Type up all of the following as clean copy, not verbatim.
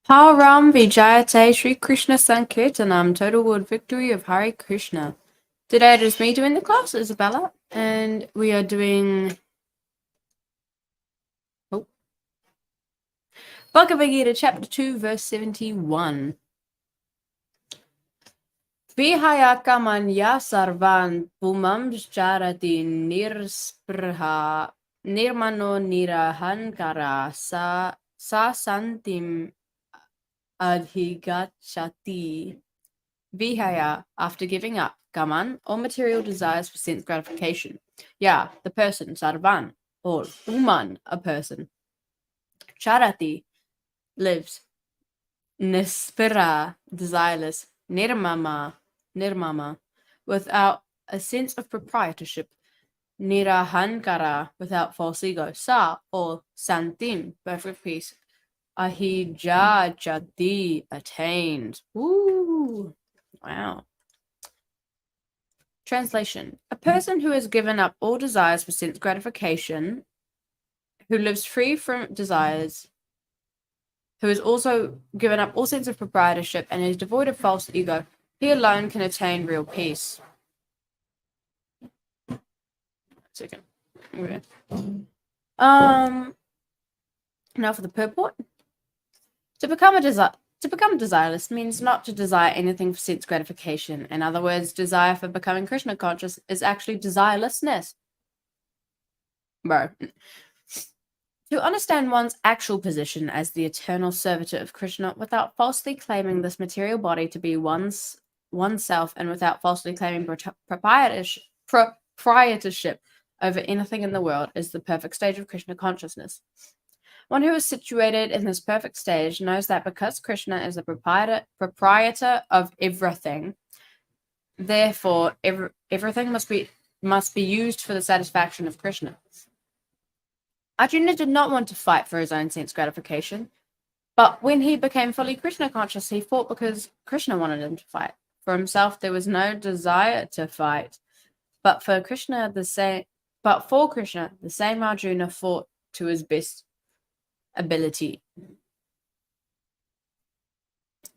Param Vijayate Sri Krishna Sankirtanam, total world victory of Hare Krishna. Today it is me doing the class, Isabela, and we are doing Bhagavad-gita chapter 2 verse 71. Vihāya kāmān sarvān pumāṁś carati nihṣpṛhaḥ nirmamo nirahaṅkāraḥ śāntim adhigacchati. Vihāya, after giving up, kāmān, all material desires for sense gratification. Ya, the person, sarvān, all, pumān, a person. Carati, lives. Niḥspṛhaḥ, desireless. Nirmamo, without a sense of proprietorship. Nirahaṅkāraḥ, without false ego. Or śāntim, perfect peace. Adhigacchati, attained. Woo! Wow. Translation. A person who has given up all desires for sense gratification, who lives free from desires, who has also given up all sense of proprietorship and is devoid of false ego, he alone can attain real peace. Second. Okay. Now for the purport. To become desireless means not to desire anything for sense gratification. In other words, desire for becoming Kṛṣṇa conscious is actually desirelessness. Bro. To understand one's actual position as the eternal servitor of Kṛṣṇa without falsely claiming this material body to be oneself and without falsely claiming proprietorship over anything in the world is the perfect stage of Kṛṣṇa consciousness. One who is situated in this perfect stage knows that because Kṛṣṇa is the proprietor of everything, therefore everything must be used for the satisfaction of Kṛṣṇa. Arjuna did not want to fight for his own sense gratification, but when he became fully Kṛṣṇa conscious, he fought because Kṛṣṇa wanted him to fight. For himself, there was no desire to fight, but for Kṛṣṇa, the same Arjuna fought to his best ability.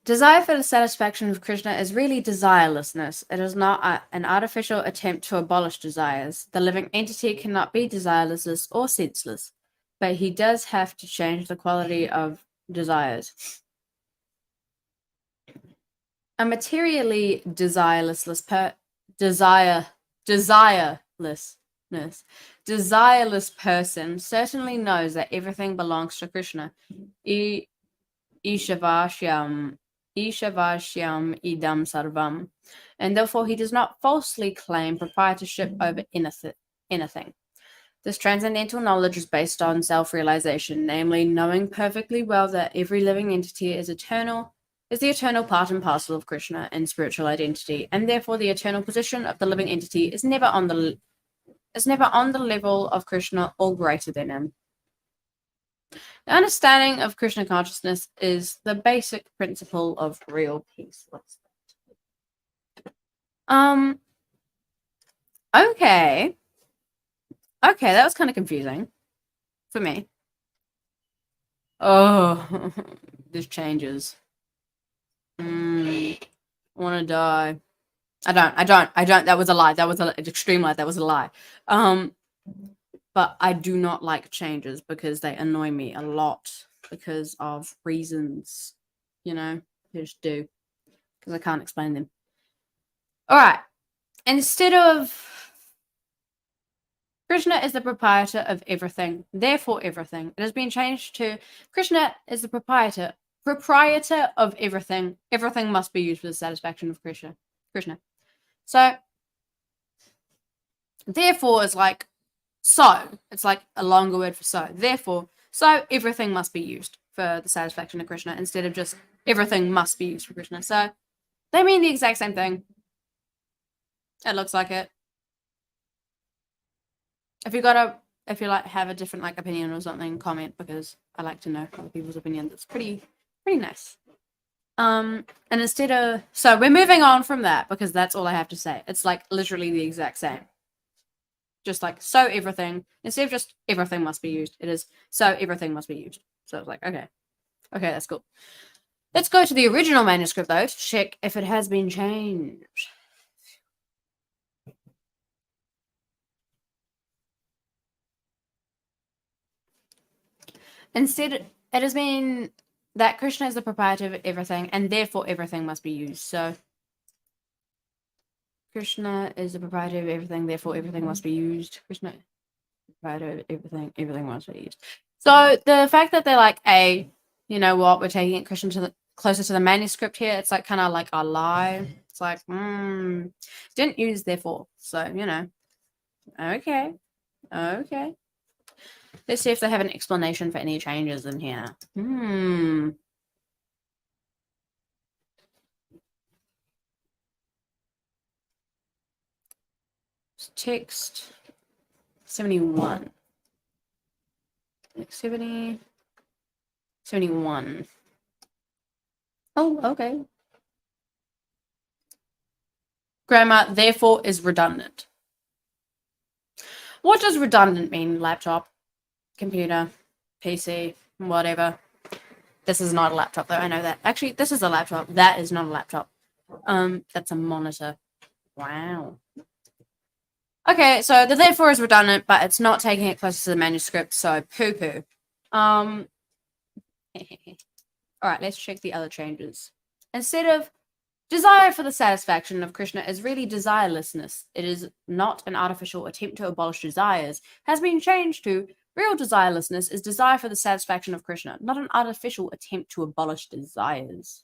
Desire for the satisfaction of Kṛṣṇa is really desirelessness. It is not an artificial attempt to abolish desires. The living entity cannot be desireless or senseless, but he does have to change the quality of desires. A materially desireless person certainly knows that everything belongs to Kṛṣṇa. īśāvāsyam idaṁ sarvān, and therefore he does not falsely claim proprietorship over anything. This transcendental knowledge is based on self-realization, namely knowing perfectly well that every living entity is the eternal part and parcel of Kṛṣṇa and spiritual identity, and therefore the eternal position of the living entity is never on the level of Kṛṣṇa or greater than him. The understanding of Kṛṣṇa consciousness is the basic principle of real peace. Okay, that was kind of confusing for me. Oh, this changes. I want to die. I don't. That was a lie. That was an extreme lie. That was a lie. But I do not like changes because they annoy me a lot because of reasons, they just do, because I can't explain them. All right. Instead of Kṛṣṇa is the proprietor of everything, therefore everything, it has been changed to Kṛṣṇa is the proprietor of everything. Everything must be used for the satisfaction of Kṛṣṇa. So, therefore is like so. It's like a longer word for so. Therefore, so everything must be used for the satisfaction of Kṛṣṇa instead of just everything must be used for Kṛṣṇa. So, they mean the exact same thing. It looks like it. If you have a different opinion or something, comment, because I like to know other people's opinions. It's pretty nice. And instead of so we're moving on from that because that's all I have to say. It's literally the exact same. Just so everything, instead of just everything must be used, it is so everything must be used. So it's okay, that's cool. Let's go to the original manuscript, though, to check if it has been changed. Instead, it has been that Kṛṣṇa is the proprietor of everything, and therefore everything must be used. So, Kṛṣṇa is the proprietor of everything, therefore everything must be used. Kṛṣṇa is the proprietor of everything, everything must be used. So, the fact that they're like, you know what, we're taking it Kṛṣṇa closer to the manuscript here, it's like kind of like a lie. It's like, didn't use therefore. So, you know, okay. Let's see if they have an explanation for any changes in here. Text 71. 70. 71. Oh, okay. Grammar, therefore, is redundant. What does redundant mean? Laptop, computer, PC, whatever. This is not a laptop, though. I know that. Actually, this is a laptop. That is not a laptop. That's a monitor. Wow. Okay, so the therefore is redundant, but it's not taking it closer to the manuscript, so poo-poo. All right, let's check the other changes. Instead of desire for the satisfaction of Kṛṣṇa is really desirelessness. It is not an artificial attempt to abolish desires. Has been changed to real desirelessness is desire for the satisfaction of Kṛṣṇa, not an artificial attempt to abolish desires.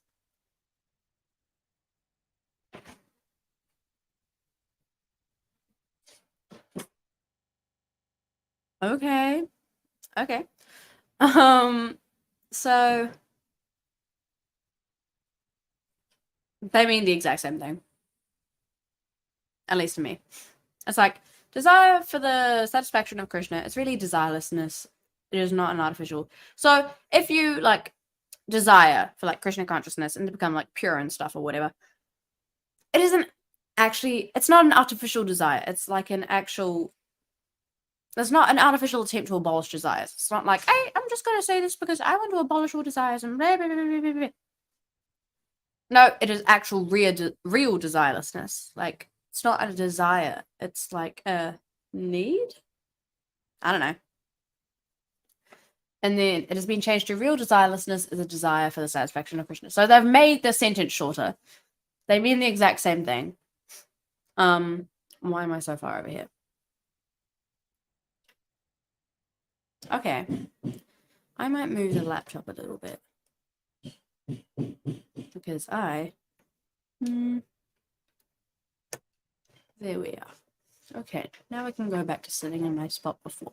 Okay. So they mean the exact same thing. At least to me. It's like desire for the satisfaction of Kṛṣṇa. It's really desirelessness. It is not an artificial. So if you like desire for like Kṛṣṇa consciousness and to become like pure and stuff or whatever, it isn't actually, it's not an artificial desire. It's like an actual, there's not an artificial attempt to abolish desires. It's not like, hey, I'm just going to say this because I want to abolish all desires and blah, blah, blah, blah, blah, blah. No, it is actual real desirelessness. Like, it's not a desire. It's like a need? I don't know. And then it has been changed to real desirelessness is a desire for the satisfaction of Kṛṣṇa. So they've made the sentence shorter. They mean the exact same thing. Why am I so far over here? Okay. I might move the laptop a little bit. Because I... There we are. Okay, now I can go back to sitting in my spot before.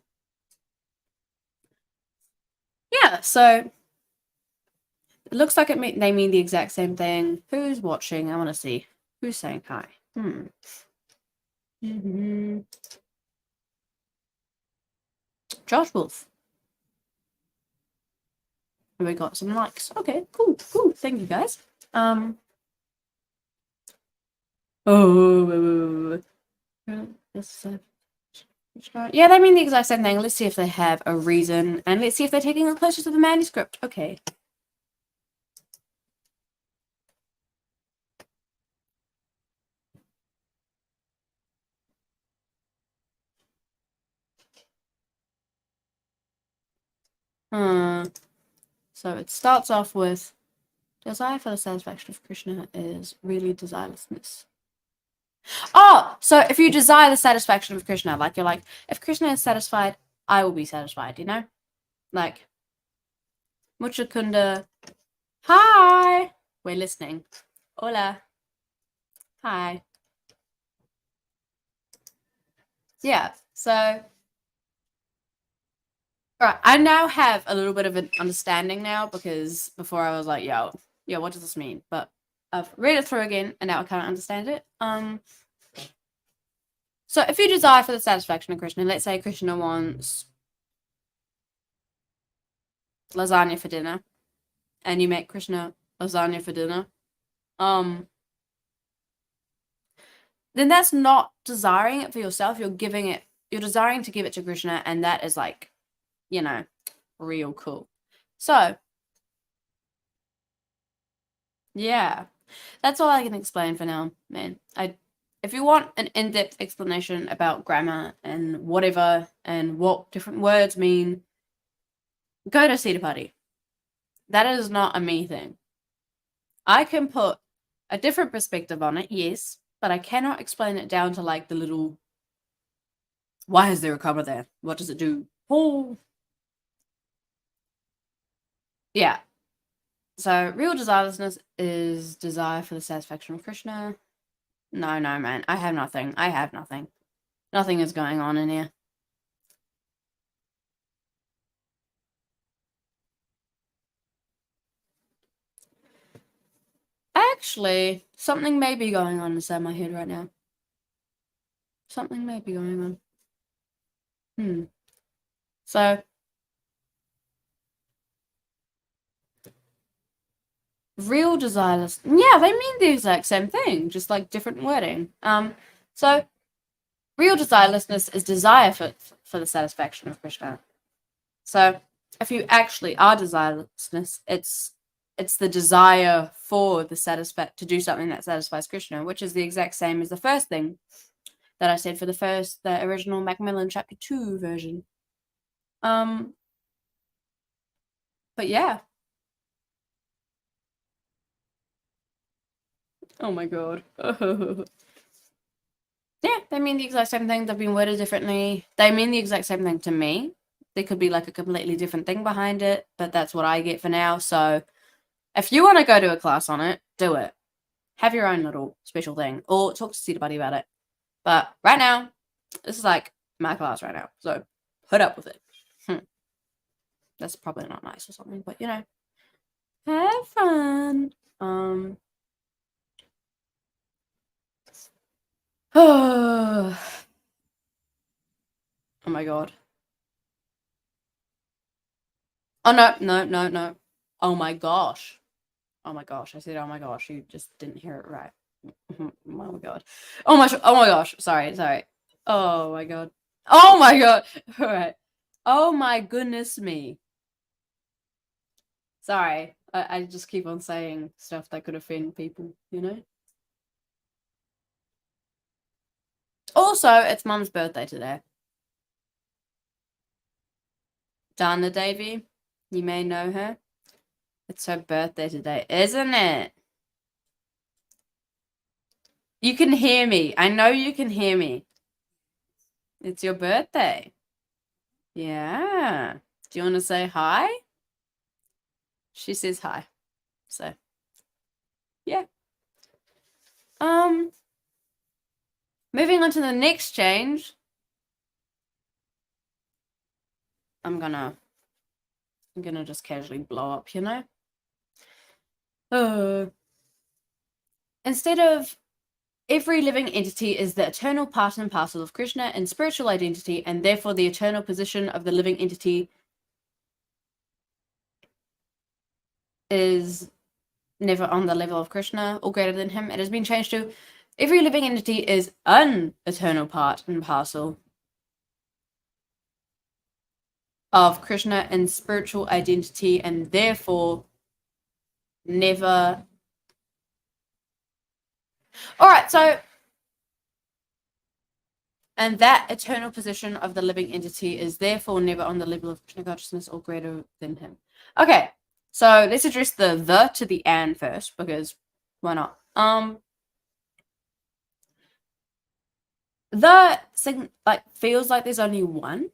Yeah, so it looks like they mean the exact same thing. Who's watching? I want to see. Who's saying hi? Josh Wolf. We got some likes. Okay, cool. Thank you, guys. Yeah, they mean the exact same thing. Let's see if they have a reason, and let's see if they're taking it closer to the manuscript. Okay. So it starts off with desire for the satisfaction of Kṛṣṇa is really desirelessness. Oh, so if you desire the satisfaction of Kṛṣṇa, like you're like, if Kṛṣṇa is satisfied, I will be satisfied, you know? Like, Muchakunda, hi, we're listening. Hola. Hi. Yeah, so right, I now have a little bit of an understanding now, because before I was like, yo, what does this mean? But I've read it through again, and now I kind of understand it. So if you desire for the satisfaction of Kṛṣṇa, let's say Kṛṣṇa wants lasagna for dinner, and you make Kṛṣṇa lasagna for dinner, then that's not desiring it for yourself. You're desiring to give it to Kṛṣṇa, and that is like, you know, real cool. So Yeah. That's all I can explain for now, man. If you want an in-depth explanation about grammar and whatever and what different words mean, go to Cedar Party. That is not a me thing. I can put a different perspective on it, yes, but I cannot explain it down to like the little, why is there a comma there? What does it do? Oh. Yeah. So real desirelessness is desire for the satisfaction of Kṛṣṇa. No, man. I have nothing. Nothing is going on in here. Actually, something may be going on inside my head right now. Something may be going on. So, real desireless. Yeah, they mean the exact same thing, just like different wording. So real desirelessness is desire for the satisfaction of Kṛṣṇa. So if you actually are desirelessness, it's the desire for the to do something that satisfies Kṛṣṇa, which is the exact same as the first thing that I said for the original Macmillan chapter 2 version. But yeah. Oh my god. Yeah, they mean the exact same thing. They've been worded differently. They mean the exact same thing to me. There could be like a completely different thing behind it, but that's what I get for now. So if you want to go to a class on it, do it. Have your own little special thing, or talk to Cedar Buddy about it. But right now, this is like my class right now. So put up with it. That's probably not nice or something, but you know, have fun. Oh my god. Oh no. Oh my gosh. I said oh my gosh. You just didn't hear it right. Oh my god. Oh my gosh. Sorry. Oh my god. Oh my god. All right. Oh my goodness me. Sorry. I just keep on saying stuff that could offend people, you know? Also, it's Mum's birthday today. Dana Devi. You may know her. It's her birthday today, isn't it? You can hear me. I know you can hear me. It's your birthday. Yeah. Do you want to say hi? She says hi. So, yeah. Moving on to the next change. I'm gonna just casually blow up, you know? Instead of every living entity is the eternal part and parcel of Kṛṣṇa and spiritual identity, and therefore the eternal position of the living entity is never on the level of Kṛṣṇa or greater than him. It has been changed to every living entity is an eternal part and parcel of Kṛṣṇa and spiritual identity, and therefore never. All right, so and that eternal position of the living entity is therefore never on the level of Kṛṣṇa consciousness or greater than him. Okay, so let's address the to the and first, because why not? The feels like there's only one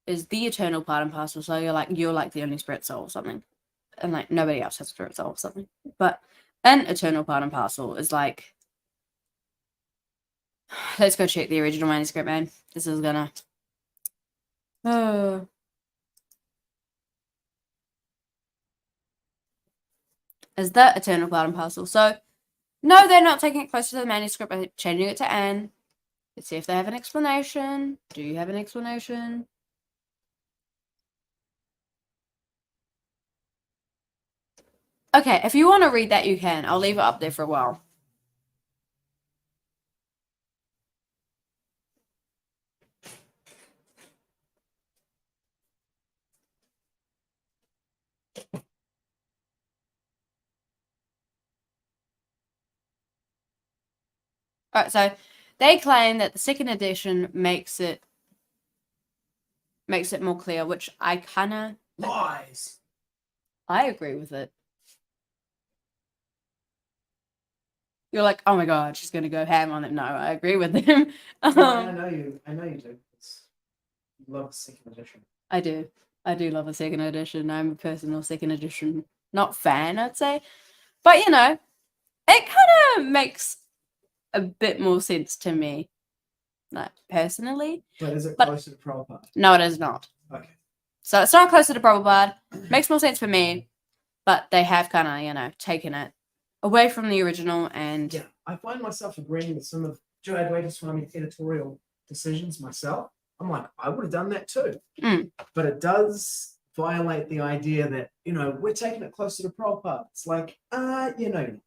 is the eternal part and parcel. So you're like the only spirit soul or something, and like nobody else has spirit soul or something. But an eternal part and parcel is like, let's go check the original manuscript, man. This is gonna. Is the eternal part and parcel. So no, they're not taking it closer to the manuscript by changing it to an. Let's see if they have an explanation. Do you have an explanation? Okay, if you want to read that, you can. I'll leave it up there for a while. All right, so they claim that the second edition makes it more clear, which I kind of Lies. I agree with it. You're like, oh my god, she's gonna go ham on it. No, I agree with him. I know you. I know you do. You love the second edition. I do. I do love a second edition. I'm a personal second edition not fan, I'd say. But you know, it kind of makes a bit more sense to me, like personally. But is it closer to Prabhupada? No, it is not. Okay. So it's not closer to Prabhupada. Makes more sense for me, but they have kind of, you know, taken it away from the original. And yeah, I find myself agreeing with some of Joe Adwaita Swami's editorial decisions myself. I'm like, I would have done that too. But it does violate the idea that, you know, we're taking it closer to Prabhupada. It's like, you know,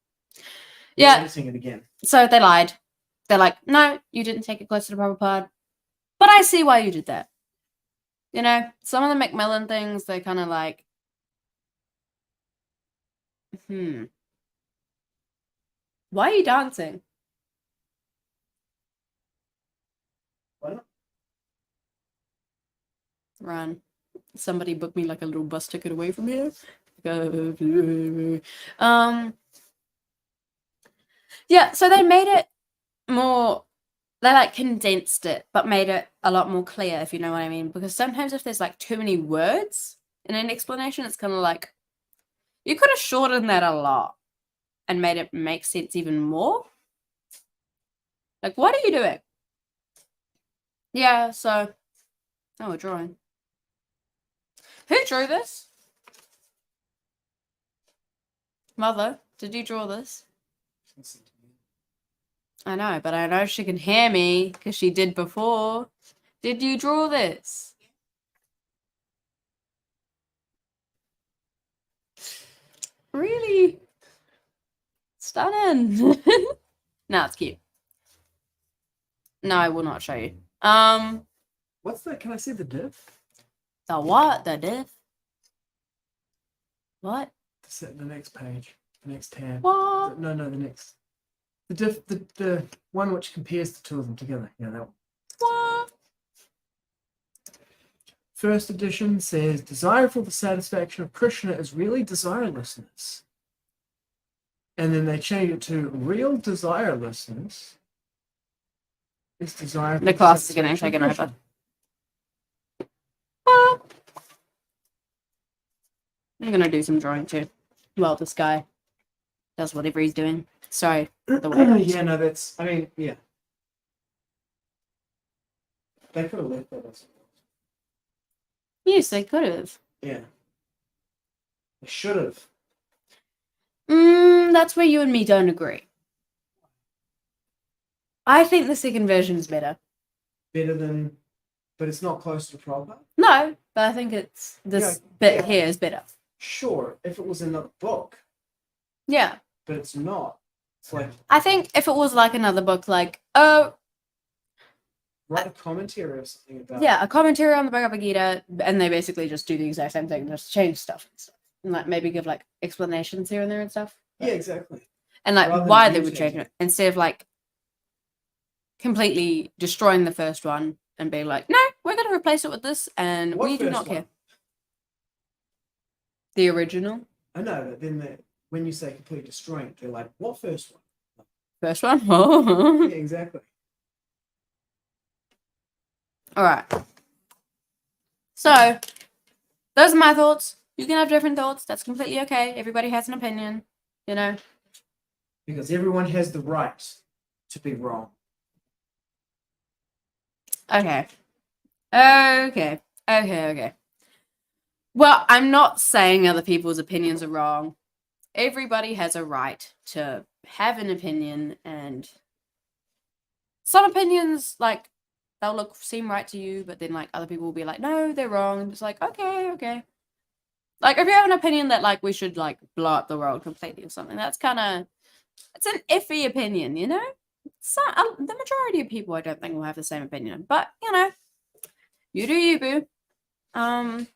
yeah, editing it again. So they lied. They're like, no, you didn't take it closer to Prabhupada. But I see why you did that. You know, some of the Macmillan things, they're kind of like, why are you dancing? Why not? Run. Somebody book me like a little bus ticket away from here. Yeah, so they made it more, they like condensed it, but made it a lot more clear, if you know what I mean. Because sometimes if there's like too many words in an explanation, it's kind of like, you could have shortened that a lot and made it make sense even more. Like, what are you doing? Yeah, so, oh, we're drawing. Who drew this? Mother, did you draw this? I know, but I know she can hear me because she did before. Did you draw this? Really? Stunning. No, it's cute. No, I will not show you. What's that? Can I see the diff? The what? The diff? What? The next page. The next tab. What? No, the next. The diff, the one which compares the two of them together. Yeah, that one. What? First edition says, desire for the satisfaction of Kṛṣṇa is really desirelessness. And then they change it to real desirelessness is desire for The class is getting taken over. I'm going to do some drawing too. Well, this guy does whatever he's doing. Sorry. The way. Yeah, no, that's, I mean, yeah. They could have left that. Yes, they could have. Yeah. They should have. That's where you and me don't agree. I think the second version is better. Better than, but it's not close to Prabhupada? No, but I think it's this bit here is better. Sure, if it was another book. Yeah. But it's not. It's like, I think if it was like another book, like, write a commentary or something about yeah, a commentary on the Bhagavad-gita, and they basically just do the exact same thing, just change stuff and stuff. And like maybe give like explanations here and there and stuff. Yeah, exactly. And like Rather why than they would change it instead of like completely destroying the first one and being like, no, we're going to replace it with this, and What we do first not one? care. The original. I know, but then when you say completely destroying it, they're like, what first one? First one? Oh. Yeah, exactly. All right. So, those are my thoughts. You can have different thoughts. That's completely okay. Everybody has an opinion, you know. Because everyone has the right to be wrong. Okay. Okay. Well, I'm not saying other people's opinions are wrong. Everybody has a right to have an opinion, and some opinions, like, they'll seem right to you, but then, like, other people will be like, no, they're wrong. And it's like, okay. Like, if you have an opinion that, like, we should, like, blow up the world completely or something, that's kind of, it's an iffy opinion, you know? So, the majority of people, I don't think, will have the same opinion. But, you know, you do you, boo. I'm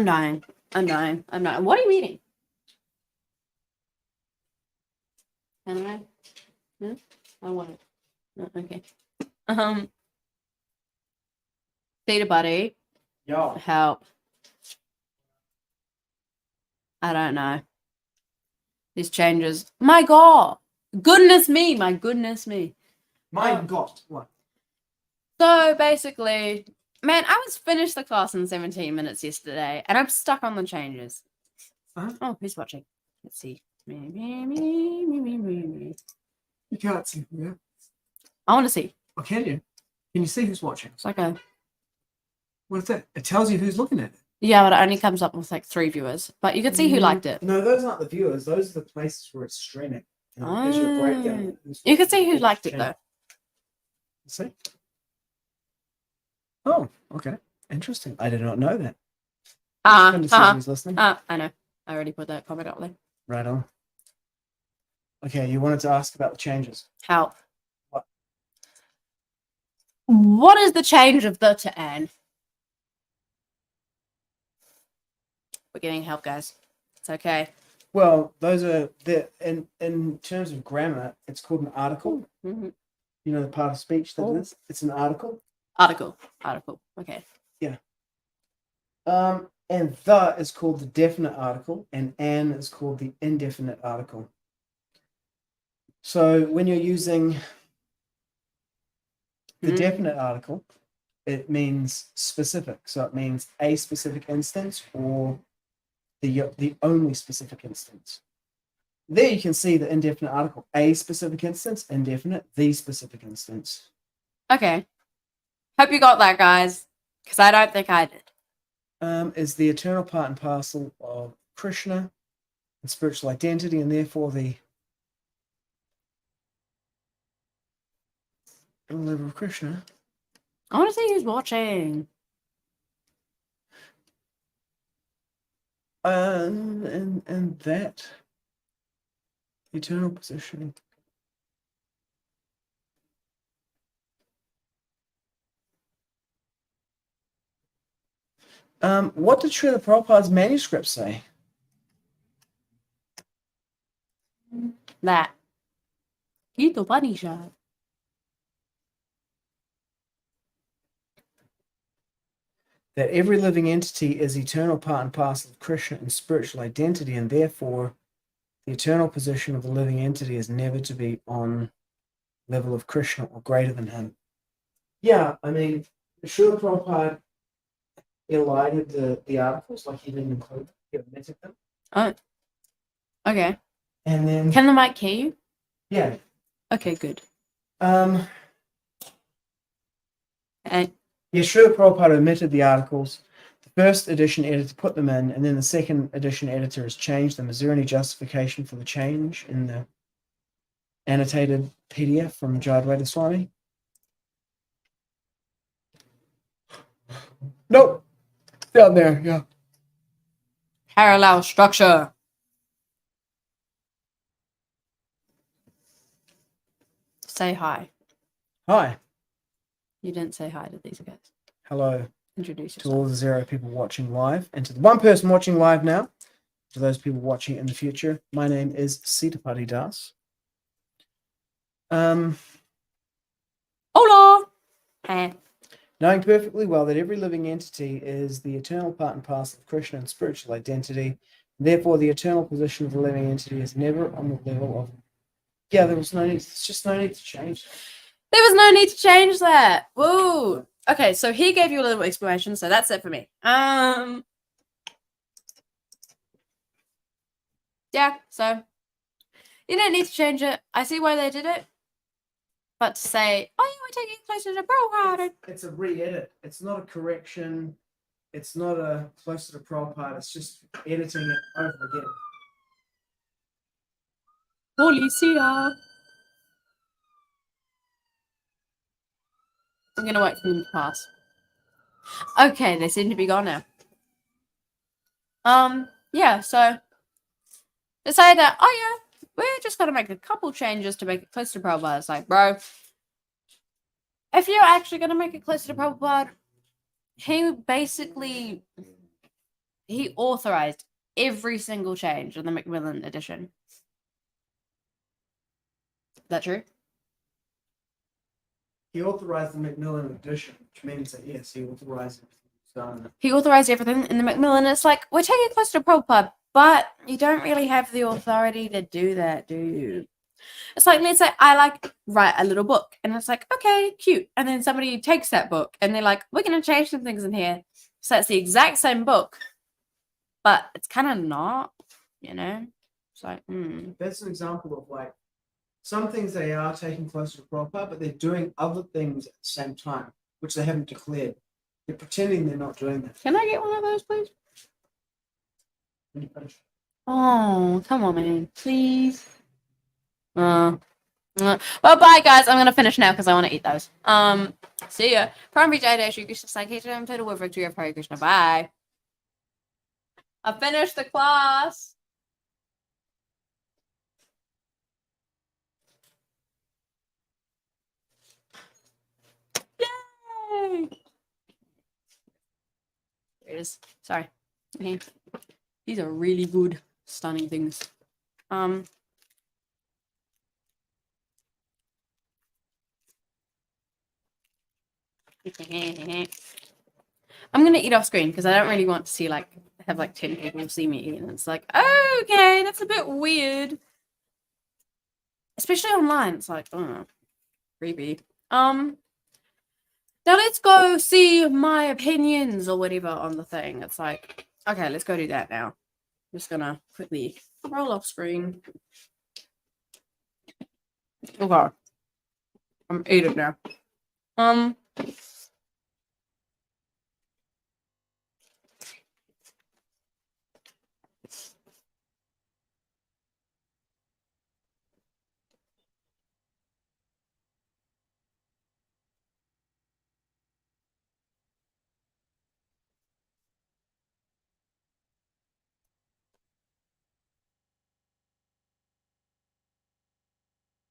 dying. What are you eating? Can I? No? I want it. No, okay. Theta buddy. Yo. Help. I don't know. These changes. My God. Goodness me. My goodness me. My God. What? So basically, man, I was finished the class in 17 minutes yesterday, and I'm stuck on the changes. Oh, who's watching? Let's see. Me. You can't see. Yeah. I want to see. Oh, can you? Can you see who's watching? It's like a... What is that? It tells you who's looking at it. Yeah, but it only comes up with like 3 viewers. But you can see who liked it. No, those aren't the viewers. Those are the places where it's streaming. There's your breakdown. You can see who liked it though. See? Oh, okay. Interesting. I did not know that. Who's listening. I know. I already put that comment up there. Right on. Okay, you wanted to ask about the changes. Help. What? What is the change of the to an? We're getting help, guys. It's okay. Well, those are the in terms of grammar, it's called an article. Mm-hmm. You know the part of speech that it is? It's an article. Article. Okay. Yeah. And the is called the definite article, and an is called the indefinite article. So when you're using the definite article, it means specific. So it means a specific instance or the only specific instance. There you can see the indefinite article. A specific instance, indefinite, the specific instance. Okay. Hope you got that, guys, because I don't think I did. Is the eternal part and parcel of Kṛṣṇa and spiritual identity, and therefore the level of Kṛṣṇa. I want to see who's watching. And that eternal position. What did Srila Prabhupada's manuscript say? That. Upanishad. That every living entity is eternal part and parcel of Kṛṣṇa and spiritual identity, and therefore the eternal position of the living entity is never to be on level of Kṛṣṇa or greater than him. Yeah, I mean, Srila Prabhupada elided the articles, like he didn't include them, he omitted them. Oh. Okay. And then... Can the mic hear you? Yeah. Okay, good. Yeah, And Srila Prabhupada omitted the articles. The first edition editor put them in, and then the second edition editor has changed them. Is there any justification for the change in the annotated PDF from Jayadvaita Swami? Nope. Down there, yeah. parallel structure. Say hi. Hi. You didn't say hi to these guys. Hello Introduce to yourself. all the 0 people watching live, and to the 1 person watching live now, to those people watching in the future. My name is Sitapati Das. Hola! Eh. Knowing perfectly well that every living entity is the eternal part and parcel of Kṛṣṇa and spiritual identity, therefore the eternal position of the living entity is never on the level of... Yeah, there's just no need to change. There was no need to change that. Woo! Okay, so he gave you a little explanation, so that's it for me. Yeah, so you don't need to change it. I see why they did it. But to say, oh yeah, we're taking it closer to Prabhupada. It's a re-edit. It's not a correction. It's not a closer to Prabhupada. It's just editing it over again. Policia. I'm gonna wait for them to pass. Okay, they seem to be gone now. Yeah, so they say that, oh yeah, we're just gonna make a couple changes to make it closer to Prabhupada. It's like, bro, if you're actually gonna make it closer to Prabhupada, he authorized every single change in the Macmillan edition. that true? He authorized the Macmillan edition, which means that yes, he authorized everything. He authorized everything in the Macmillan. It's like, we're taking close to Prabhupada, but you don't really have the authority to do that, do you? It's like, let's say I write a little book, and it's like, okay, cute. And then somebody takes that book and they're like, we're going to change some things in here. So it's the exact same book, but it's kind of not, It's like, That's an example of like, some things they are taking closer to Prabhupada, but they're doing other things at the same time, which they haven't declared. They're pretending they're not doing that. Can I get one of those, please? Oh, come on, man. Please. Well, bye, guys. I'm going to finish now because I want to eat those. See ya. Primary Jai Day, Shri Krishna Sankirtan, Total With Victory of Hare Krishna. Bye. I finished the class. Yay! There it is. Sorry. Okay. These are really good, stunning things. I'm gonna eat off screen because I don't really want to see have 10 people see me eat, and it's like, oh, okay, that's a bit weird. Especially online, it's like, oh, creepy. Now let's go see my opinions or whatever on the thing. It's like, okay, let's go do that now. I'm just gonna quickly roll off screen. Okay, I'm eating now.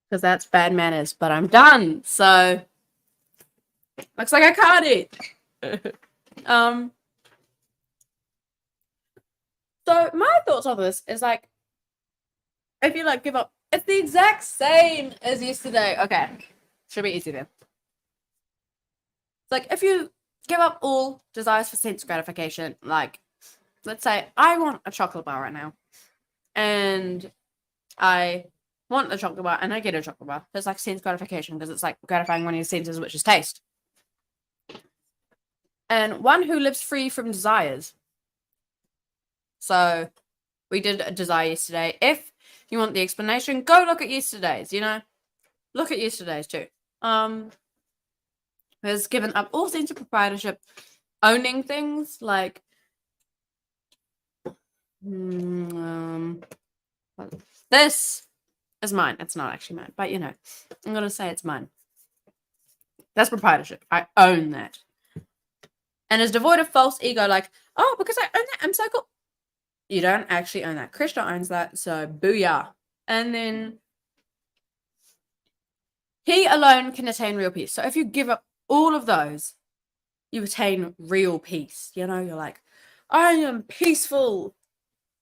Because that's bad manners, but I'm done. So looks like I caught it. So my thoughts on this is like, if you give up, it's the exact same as yesterday. Okay, should be easy then. It's like, if you give up all desires for sense gratification, let's say I want a chocolate bar right now, and I want a chocolate bar and I get a chocolate bar. There's sense gratification because it's gratifying one of your senses, which is taste. And one who lives free from desires. So we did a desire yesterday. If you want the explanation, go look at yesterday's, Look at yesterday's too. Has given up all sense of proprietorship, owning things this is mine. It's not actually mine, but I'm gonna say it's mine. That's proprietorship. I own that. And is devoid of false ego, oh, because I own that, I'm so cool. You don't actually own that. Kṛṣṇa owns that, so booyah. And then he alone can attain real peace. So if you give up all of those, you attain real peace. You're like, I am peaceful.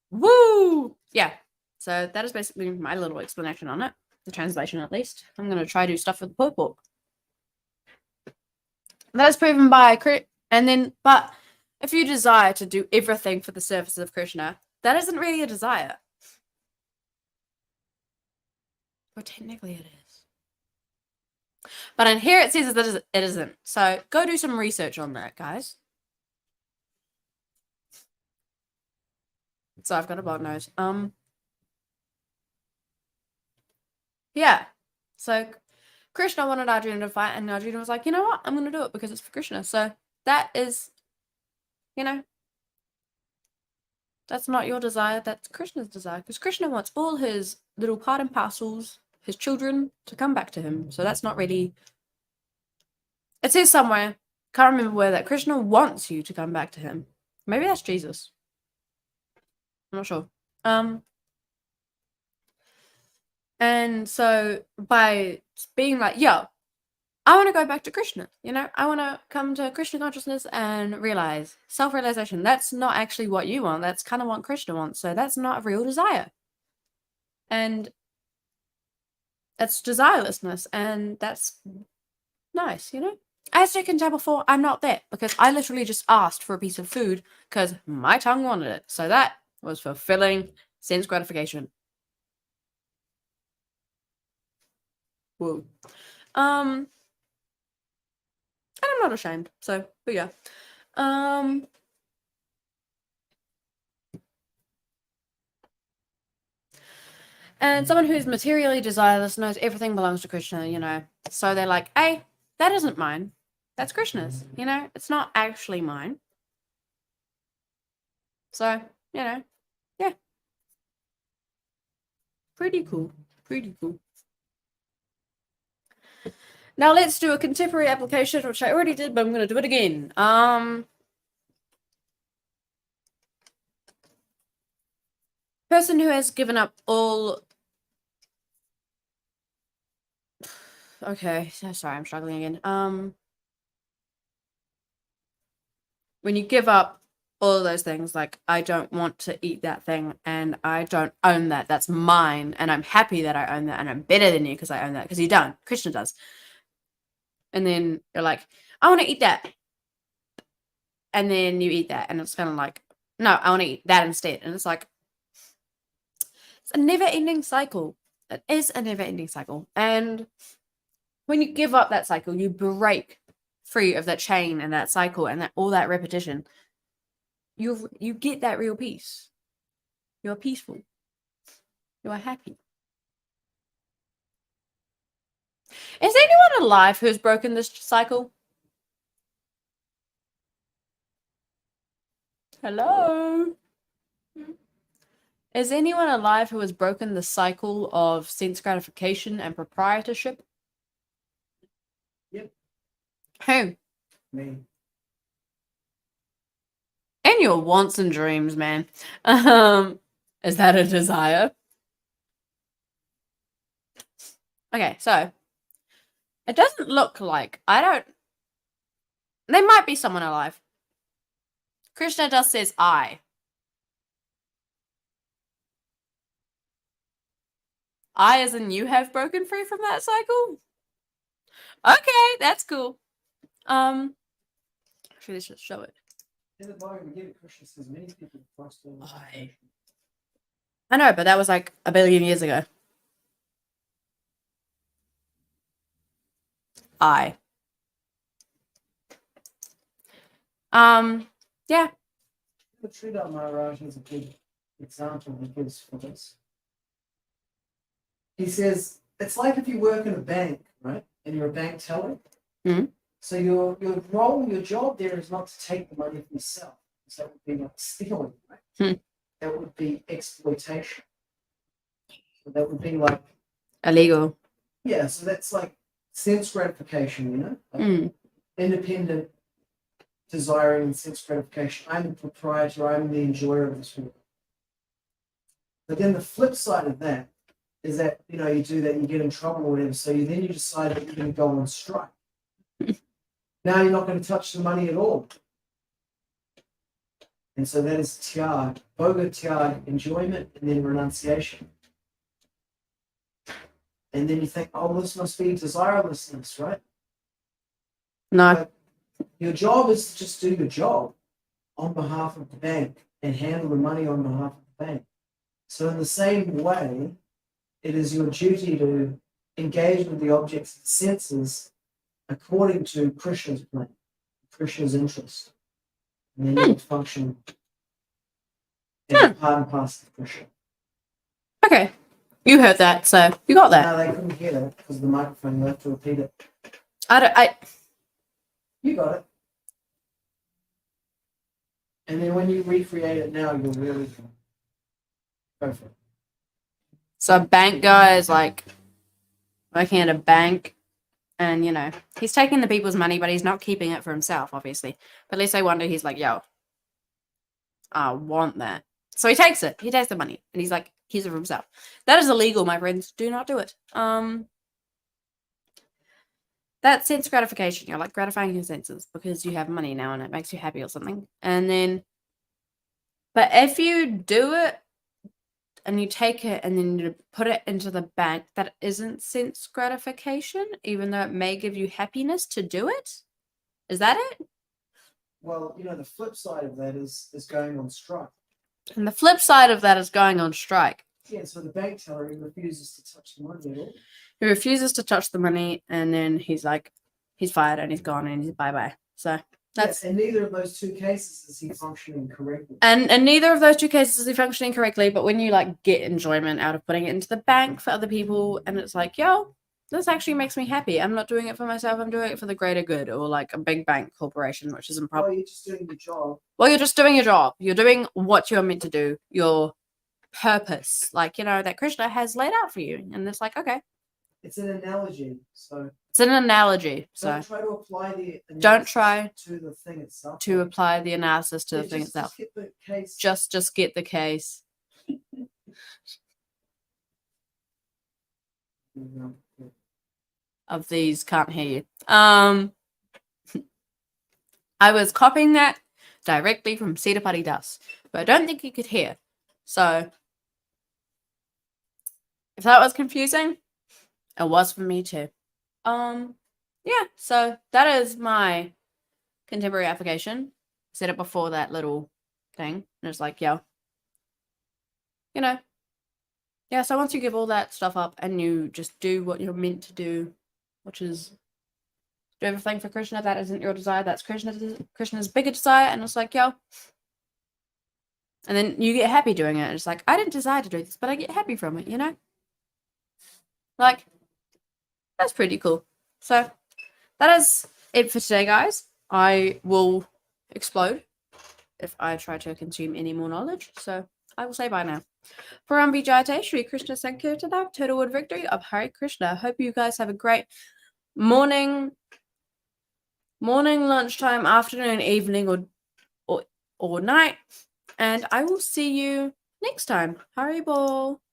Woo! Yeah. So that is basically my little explanation on it. The translation, at least. I'm going to try to do stuff with the purport. That is proven by... but if you desire to do everything for the service of Kṛṣṇa, that isn't really a desire. Well, technically it is. But in here it says that it isn't. So go do some research on that, guys. So I've got a bog nose. Yeah. So Kṛṣṇa wanted Arjuna to fight, and Arjuna was like, you know what? I'm going to do it because it's for Kṛṣṇa. So that is, that's not your desire. That's Kṛṣṇa's desire. Because Kṛṣṇa wants all his little part and parcels, his children, to come back to him. So that's not really... It says somewhere, can't remember where, that Kṛṣṇa wants you to come back to him. Maybe that's Jesus. I'm not sure. And so by being like, yo, I want to go back to Kṛṣṇa, I want to come to Kṛṣṇa consciousness and realize self-realization. That's not actually what you want. That's kind of what Kṛṣṇa wants. So that's not a real desire. And It's desirelessness, and that's nice, As you can tell before, I'm not that, because I literally just asked for a piece of food because my tongue wanted it. So that was fulfilling sense gratification. Whoa. And I'm not ashamed, so, but yeah. And someone who's materially desireless knows everything belongs to Kṛṣṇa, So they're like, hey, that isn't mine. That's Kṛṣṇa's, It's not actually mine. So, yeah. Pretty cool. Pretty cool. Now let's do a contemporary application, which I already did, but I'm going to do it again. Person who has given up all... Okay, sorry, I'm struggling again. When you give up all of those things, like, I don't want to eat that thing, and I don't own that, that's mine, and I'm happy that I own that, and I'm better than you because I own that, because you don't. Kṛṣṇa does. And then you're like, I want to eat that. And then you eat that, and it's kind of like, no, I want to eat that instead. And it's like, it's a never-ending cycle. It is a never-ending cycle. And when you give up that cycle, you break free of that chain and that cycle and all that repetition. You get that real peace. You're peaceful. You are happy. Is anyone alive who's broken this cycle? Hello? Is anyone alive who has broken the cycle of sense gratification and proprietorship? Yep. Who? Me. And your wants and dreams, man. Is that a desire? Okay, so it doesn't look like there might be someone alive. Kṛṣṇa just says I. I as in you have broken free from that cycle? Okay, that's cool. Actually, let's just show it. In the Bhagavad-gita, Kṛṣṇa says many people cross the I know, but that was like 1 billion years ago. I. Yeah. The Sridhar Maharaj is a good example he gives for this. He says, it's like if you work in a bank, right? And you're a bank teller. Mhm. So your role, your job there is not to take the money from yourself. So that would be like stealing, right? That would be exploitation. So that would be like Illegal. Yeah, so that's like sense gratification, like independent desiring and sense gratification. I'm the proprietor, I'm the enjoyer of this world. But then the flip side of that is that, you do that, you get in trouble or whatever, so then you decide that you're going to go on strike. Now you're not going to touch the money at all. And so that is tyāg, bhoga tyāg, enjoyment, and then renunciation. And then you think, oh, this must be desirelessness, right? No. But your job is to just do your job on behalf of the bank and handle the money on behalf of the bank. So in the same way, it is your duty to engage with the objects of the senses according to Kṛṣṇa's plan, Kṛṣṇa's interest. And then you will function as part and parcel of Kṛṣṇa. Okay. You heard that, so you got that. No, they couldn't hear that because of the microphone. You have to repeat it. You got it. And then when you recreate it now, you'll really go for it. So a bank guy is like working at a bank and, he's taking the people's money, but he's not keeping it for himself, obviously. But let's say one day he's like, yo, I want that. So he takes it. He takes the money and he's like, keeps it for himself. That is illegal, my friends. Do not do it. That's sense gratification. You're like gratifying your senses because you have money now and it makes you happy or something. And then, but if you do it and you take it and then you put it into the bank, that isn't sense gratification, even though it may give you happiness to do it? Is that it? Well, the flip side of that is going on strike. And the flip side of that is going on strike. Yeah, so the bank teller, he refuses to touch the money at all. He refuses to touch the money, and then he's fired and he's gone and he's bye-bye. So that's... and neither of those two cases is he functioning correctly. And neither of those two cases is he functioning correctly, but when you get enjoyment out of putting it into the bank for other people, and it's like, yo, this actually makes me happy. I'm not doing it for myself, I'm doing it for the greater good, or a big bank corporation, which isn't probably... Well, you're just doing your job. Well, you're just doing your job. You're doing what you're meant to do. Your purpose, that Kṛṣṇa has laid out for you. And it's like, okay. It's an analogy, so... It's an analogy, so... Don't try to apply the analysis Don't try to the thing itself. to apply the analysis to the thing itself. Just get the case. Just get the case. Of these, can't hear you. I was copying that directly from Sita Das, but I don't think you could hear. So, if that was confusing, it was for me too. Yeah, so that is my contemporary application. I said it before that little thing, and it's like, yeah. Yeah, so once you give all that stuff up and you just do what you're meant to do, which is do everything for Kṛṣṇa, that isn't your desire, that's Kṛṣṇa's bigger desire, and it's like, yo. And then you get happy doing it. It's like, I didn't desire to do this, but I get happy from it, That's pretty cool. So, that is it for today, guys. I will explode if I try to consume any more knowledge. So, I will say bye now. Purport Vijayate, Shri Kṛṣṇa Sankirtana, total word victory of Hare Kṛṣṇa. Hope you guys have a great morning, lunchtime, afternoon, evening, or night. And I will see you next time. Haribol.